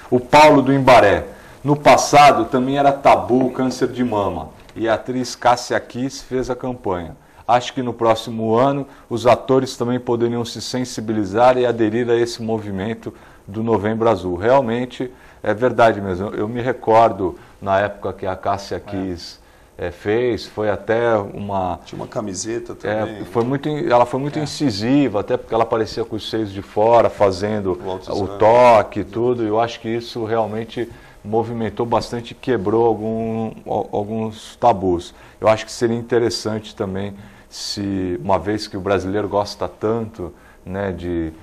O Paulo do Imbaré. No passado também era tabu o câncer de mama e a atriz Cássia Kiss fez a campanha. Acho que no próximo ano os atores também poderiam se sensibilizar e aderir a esse movimento do Novembro Azul. Realmente é verdade mesmo. Eu me recordo na época que a Cássia Kiss fez, foi até uma... Tinha uma camiseta também. Ela foi muito incisiva, até porque ela aparecia com os seios de fora, fazendo o toque e tudo. Eu acho que isso realmente movimentou bastante e quebrou alguns tabus. Eu acho que seria interessante também, se uma vez que o brasileiro gosta tanto, né, de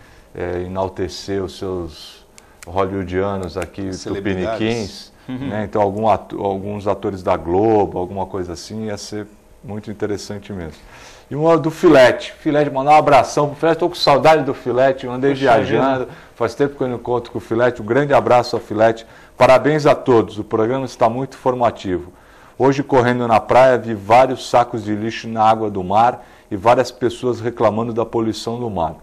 enaltecer os seus hollywoodianos aqui, tupiniquins, né, então alguns atores da Globo, alguma coisa assim, ia ser muito interessante mesmo. E uma do Filete, mandar um abração pro Filete, estou com saudade do Filete, eu andei viajando, faz tempo que eu não encontro com o Filete, um grande abraço ao Filete, parabéns a todos, o programa está muito formativo. Hoje, correndo na praia, vi vários sacos de lixo na água do mar e várias pessoas reclamando da poluição do mar.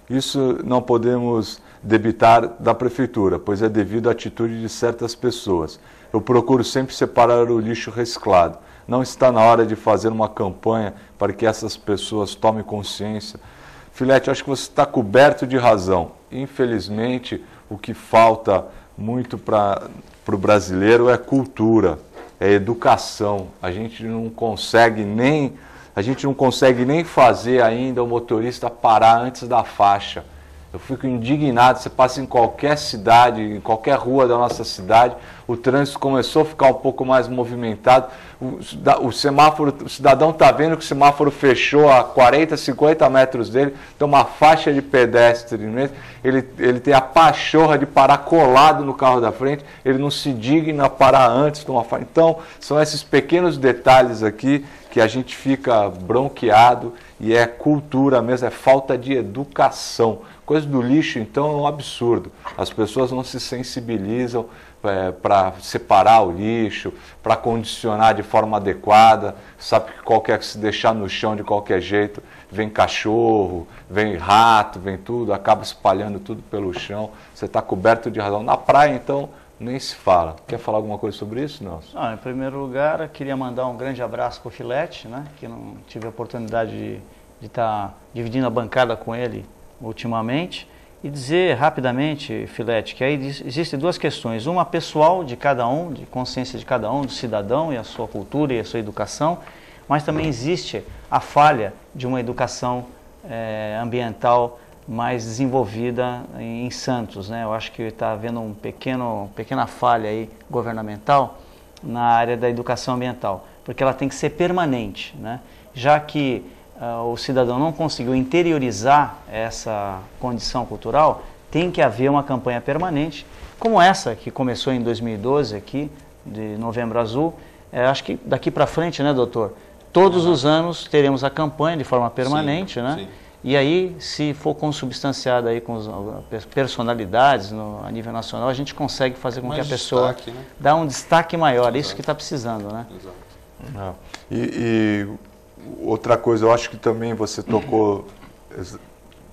Isso não podemos debitar da prefeitura, pois é devido à atitude de certas pessoas. Eu procuro sempre separar o lixo reciclado. Não está na hora de fazer uma campanha para que essas pessoas tomem consciência? Filete, acho que você está coberto de razão. Infelizmente, o que falta muito para o brasileiro é cultura, é educação. A gente não consegue nem fazer ainda o motorista parar antes da faixa. Eu fico indignado, você passa em qualquer cidade, em qualquer rua da nossa cidade, o trânsito começou a ficar um pouco mais movimentado, o cidadão está vendo que o semáforo fechou a 40, 50 metros dele, tem uma faixa de pedestre, ele tem a pachorra de parar colado no carro da frente, ele não se digna a parar antes de uma faixa. Então, são esses pequenos detalhes aqui que a gente fica bronqueado, e é cultura mesmo, é falta de educação. Coisa do lixo, então, é um absurdo. As pessoas não se sensibilizam para separar o lixo, para condicionar de forma adequada. Sabe que se deixar no chão de qualquer jeito, vem cachorro, vem rato, vem tudo, acaba espalhando tudo pelo chão. Você está coberto de razão. Na praia, então, nem se fala. Quer falar alguma coisa sobre isso, Nelson? Em primeiro lugar, eu queria mandar um grande abraço para o Filete, né, que não tive a oportunidade de estar dividindo a bancada com ele ultimamente, e dizer rapidamente, Filete, que aí existem duas questões, uma pessoal de cada um, de consciência de cada um, do cidadão e a sua cultura e a sua educação, mas também existe a falha de uma educação ambiental mais desenvolvida em Santos, né? Eu acho que está havendo pequena falha aí governamental na área da educação ambiental. porque ela tem que ser permanente, né? Já que o cidadão não conseguiu interiorizar essa condição cultural, tem que haver uma campanha permanente, como essa que começou em 2012 aqui, de Novembro Azul. Acho que daqui para frente, né, doutor? Todos os anos teremos a campanha de forma permanente, né? Sim. E aí, se for consubstanciada aí com as personalidades a nível nacional, a gente consegue fazer com que a pessoa dê um destaque maior. Exato. Isso que está precisando, né? Exato. E outra coisa, eu acho que também você tocou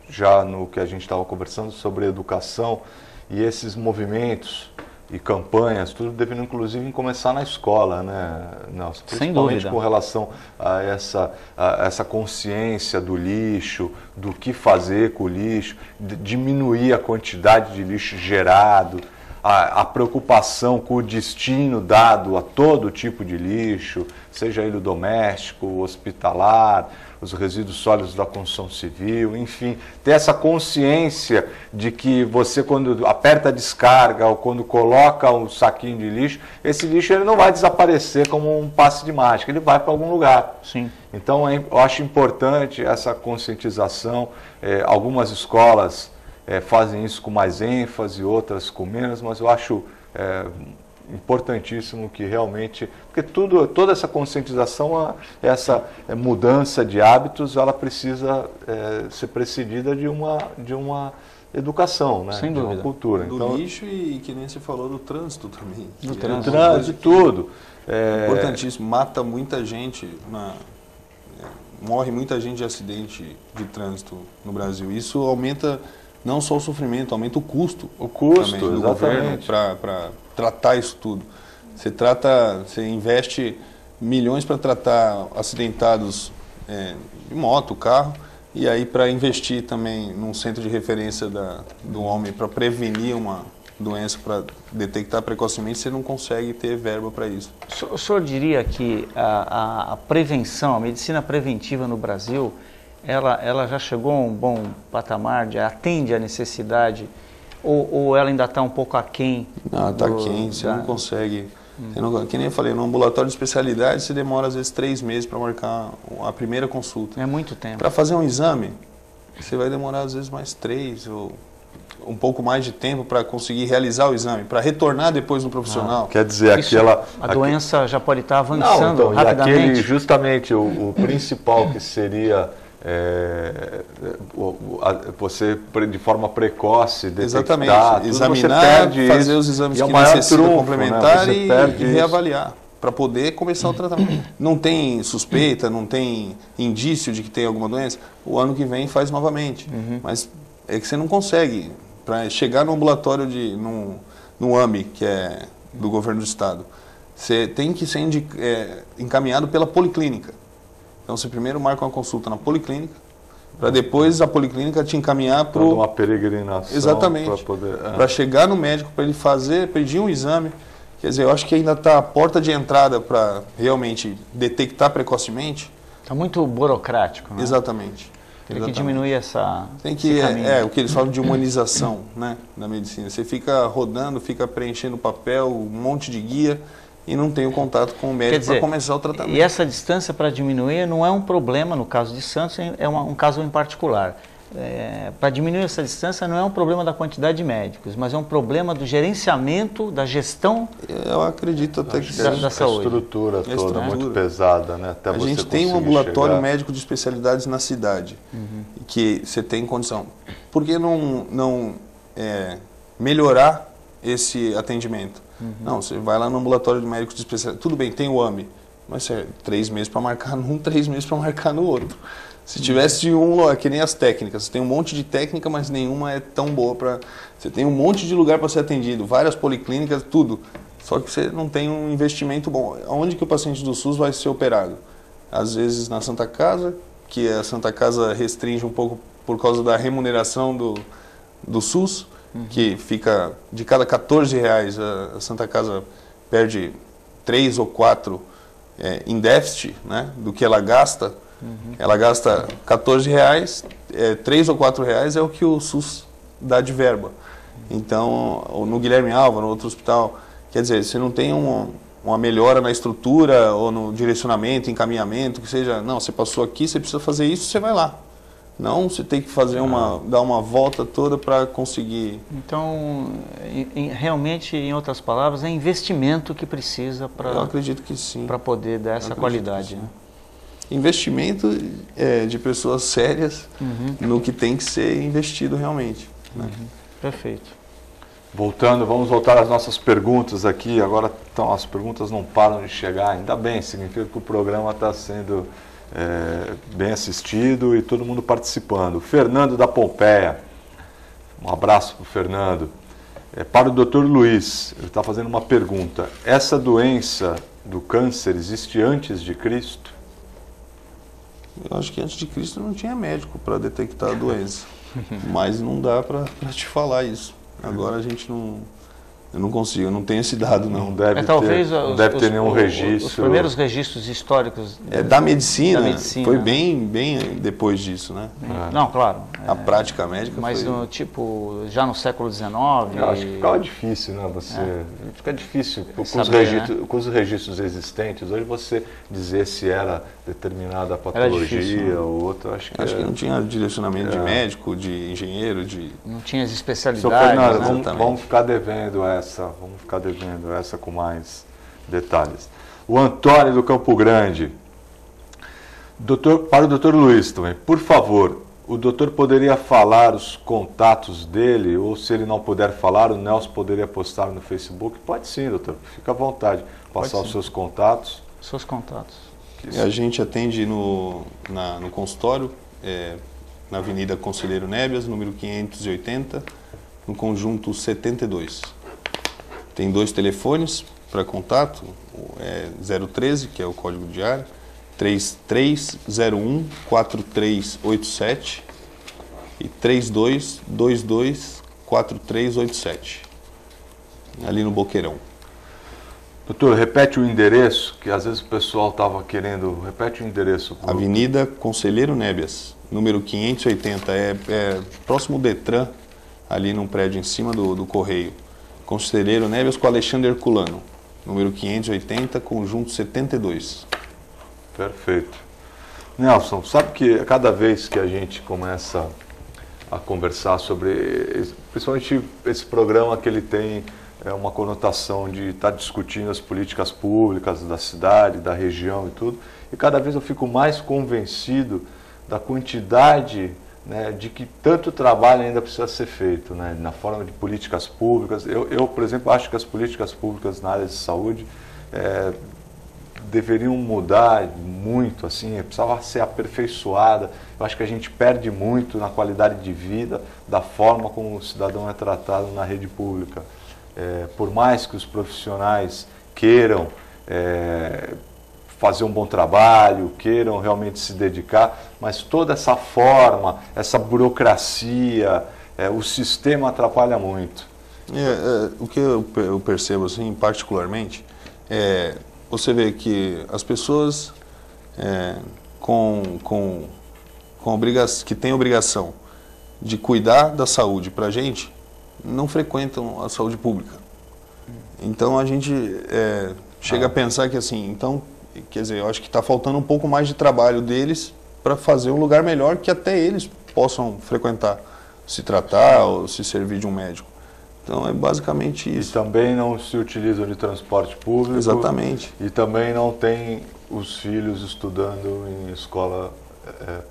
já no que a gente estava conversando sobre educação, e esses movimentos e campanhas, tudo deveriam inclusive começar na escola, né, Nelson? Principalmente com relação a essa consciência do lixo, do que fazer com o lixo, diminuir a quantidade de lixo gerado, a preocupação com o destino dado a todo tipo de lixo, seja ele doméstico, hospitalar, os resíduos sólidos da construção civil, enfim, ter essa consciência de que você, quando aperta a descarga ou quando coloca um saquinho de lixo, esse lixo ele não vai desaparecer como um passe de mágica, ele vai para algum lugar. Sim. Então, eu acho importante essa conscientização. Algumas escolas fazem isso com mais ênfase, outras com menos, mas eu acho importantíssimo que realmente, porque toda essa conscientização, essa mudança de hábitos, ela precisa ser precedida de uma educação, né? Sem dúvida. De uma cultura. Do lixo e, que nem você falou, do trânsito também. Do trânsito, de tudo. Importantíssimo, mata muita gente, morre muita gente de acidente de trânsito no Brasil. Isso aumenta não só o sofrimento, aumenta o custo. O custo, também, do governo para tratar isso tudo. Você investe milhões para tratar acidentados de moto, carro, e aí para investir também num centro de referência do homem para prevenir uma doença, para detectar precocemente, você não consegue ter verba para isso. O senhor diria que a prevenção, a medicina preventiva no Brasil, ela já chegou a um bom patamar, atende à necessidade, ou ela ainda está um pouco aquém? Não, está aquém, você não consegue. Que nem eu falei, no ambulatório de especialidade você demora às vezes 3 meses para marcar a primeira consulta. É muito tempo. Para fazer um exame, você vai demorar às vezes mais 3 ou um pouco mais de tempo para conseguir realizar o exame, para retornar depois no profissional. Quer dizer, a doença já pode estar avançando rapidamente. Justamente o principal que seria você de forma precoce detectar, exatamente, examinar, fazer os exames que necessitam complementar, né? e reavaliar para poder começar o tratamento. Não tem suspeita, não tem indício de que tem alguma doença, o ano que vem faz novamente. Mas é que você não consegue, para chegar no ambulatório no AMI, que é do governo do estado, você tem que ser encaminhado pela policlínica. Então você primeiro marca uma consulta na policlínica, para depois a policlínica te encaminhar para uma peregrinação. Exatamente. Para chegar no médico, para ele pedir um exame. Quer dizer, eu acho que ainda está a porta de entrada para realmente detectar precocemente. Está muito burocrático, né? Exatamente. Tem que diminuir essa. Tem que o que eles falam de humanização, né, da medicina. Você fica rodando, fica preenchendo papel, um monte de guia, e não tem o contato com o médico para começar o tratamento. E essa distância para diminuir não é um problema, no caso de Santos, é um caso em particular. Para diminuir essa distância não é um problema da quantidade de médicos, mas é um problema do gerenciamento, da gestão. Eu acredito até que da saúde. A estrutura toda muito pesada, né? Até a gente tem um ambulatório médico de especialidades na cidade, que você tem condição. Por que não melhorar esse atendimento? Não, você vai lá no ambulatório de médicos de especialidade, tudo bem, tem o AMI, mas 3 meses para marcar num, 3 meses para marcar no outro. Se tivesse que nem as técnicas, você tem um monte de técnica, mas nenhuma é tão boa para... Você tem um monte de lugar para ser atendido, várias policlínicas, tudo. Só que você não tem um investimento bom. Onde que o paciente do SUS vai ser operado? Às vezes na Santa Casa, que a Santa Casa restringe um pouco por causa da remuneração do SUS, que fica de cada R$14, a Santa Casa perde 3 ou 4 em déficit, né, do que ela gasta. Ela gasta R$14, 3 ou 4 reais é o que o SUS dá de verba. Então, no Guilherme Alva, no outro hospital, quer dizer, você não tem uma melhora na estrutura ou no direcionamento, encaminhamento, que seja, não, você passou aqui, você precisa fazer isso, você vai lá. Não, você tem que fazer dar uma volta toda para conseguir. Então, realmente, em outras palavras, é investimento que precisa para... Eu acredito que sim. Para poder dar essa qualidade, né? Investimento de pessoas sérias no que tem que ser investido realmente. Né? Perfeito. Voltando, vamos voltar às nossas perguntas aqui. Agora as perguntas não param de chegar, ainda bem, significa que o programa está sendo bem assistido e todo mundo participando. Fernando da Pompeia, um abraço para o Fernando. Para o Dr. Luiz, ele está fazendo uma pergunta. Essa doença do câncer existe antes de Cristo? Eu acho que antes de Cristo não tinha médico para detectar a doença, mas não dá para te falar isso. Agora a gente eu não consigo, eu não tenho esse dado não. Não deve ter nenhum registro. Os primeiros registros históricos da medicina foi bem depois disso, né? Não, claro. A prática médica mas foi... já no século XIX... Eu acho que ficava difícil, né? Fica difícil com os registros existentes. Hoje você dizer se era determinada patologia ou outra, acho que não tinha direcionamento de médico, de engenheiro, não tinha as especialidades. Fernando, vamos ficar devendo essa com mais detalhes. O Antônio do Campo Grande. Para o Dr. Luiz também, por favor, o doutor poderia falar os contatos dele, ou se ele não puder falar, o Nelson poderia postar no Facebook? Pode sim, doutor, fica à vontade, passar os seus contatos. Seus contatos. A gente atende no consultório, na Avenida Conselheiro Nébias, número 580, no conjunto 72. Tem 2 telefones para contato, 013, que é o código de área, 3301-4387 e 3222-4387, ali no Boqueirão. Doutor, repete o endereço, que às vezes o pessoal estava querendo... Repete o endereço. Avenida Conselheiro Nébias, número 580, próximo Detran, ali num prédio em cima do Correio. Conselheiro Nébias com Alexandre Herculano, número 580, conjunto 72. Perfeito. Nelson, sabe que cada vez que a gente começa a conversar sobre, principalmente esse programa que ele tem uma conotação de estar discutindo as políticas públicas da cidade, da região e tudo, e cada vez eu fico mais convencido da quantidade, né, de que tanto trabalho ainda precisa ser feito, né, na forma de políticas públicas. Eu, por exemplo, acho que as políticas públicas na área de saúde deveriam mudar muito, assim, precisava ser aperfeiçoada. Eu acho que a gente perde muito na qualidade de vida, da forma como o cidadão é tratado na rede pública. Por mais que os profissionais queiram fazer um bom trabalho, queiram realmente se dedicar, mas toda essa forma, essa burocracia, o sistema atrapalha muito. O que eu percebo, assim, particularmente, você vê que as pessoas que têm obrigação de cuidar da saúde para a gente, não frequentam a saúde pública. Então a gente chega a pensar que assim, então, quer dizer, eu acho que está faltando um pouco mais de trabalho deles para fazer um lugar melhor que até eles possam frequentar, se tratar ou se servir de um médico. Então é basicamente isso. E também não se utilizam de transporte público. Exatamente. E também não tem os filhos estudando em escola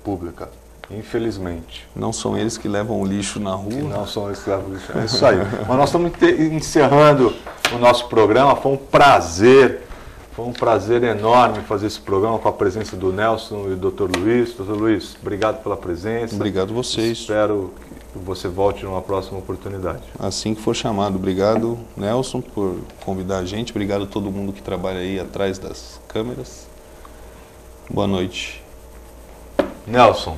pública, infelizmente. Não são eles que levam o lixo na rua. Não são eles que levam o lixo. É isso aí. Mas nós estamos encerrando o nosso programa. Foi um prazer enorme fazer esse programa com a presença do Nelson e do Dr. Luiz. Dr. Luiz, obrigado pela presença. Obrigado a vocês. Espero que você volte numa próxima oportunidade. Assim que for chamado. Obrigado, Nelson, por convidar a gente. Obrigado a todo mundo que trabalha aí atrás das câmeras. Boa noite. Nelson,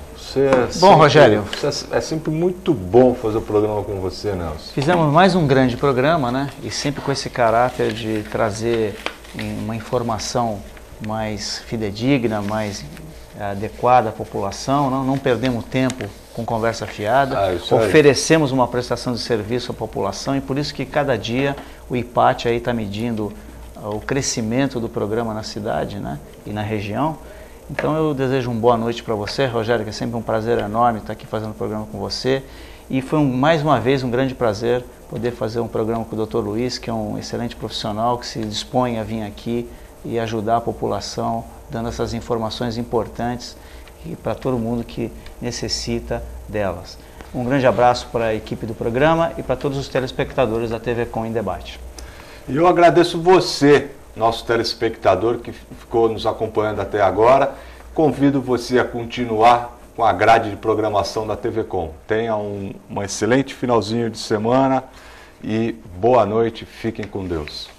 Rogério, é sempre muito bom fazer o programa com você, Nelson. Fizemos mais um grande programa, né? E sempre com esse caráter de trazer uma informação mais fidedigna, mais adequada à população, não perdemos tempo com conversa fiada, oferecemos uma prestação de serviço à população e por isso que cada dia o IPAT aí está medindo o crescimento do programa na cidade, né, e na região. Então eu desejo uma boa noite para você, Rogério, que é sempre um prazer enorme estar aqui fazendo o programa com você. E foi mais uma vez um grande prazer poder fazer um programa com o Dr. Luiz, que é um excelente profissional que se dispõe a vir aqui e ajudar a população, dando essas informações importantes para todo mundo que necessita delas. Um grande abraço para a equipe do programa e para todos os telespectadores da TV Com em Debate. E eu agradeço você, nosso telespectador que ficou nos acompanhando até agora. Convido você a continuar com a grade de programação da TV Com. Tenha um excelente finalzinho de semana e boa noite, fiquem com Deus.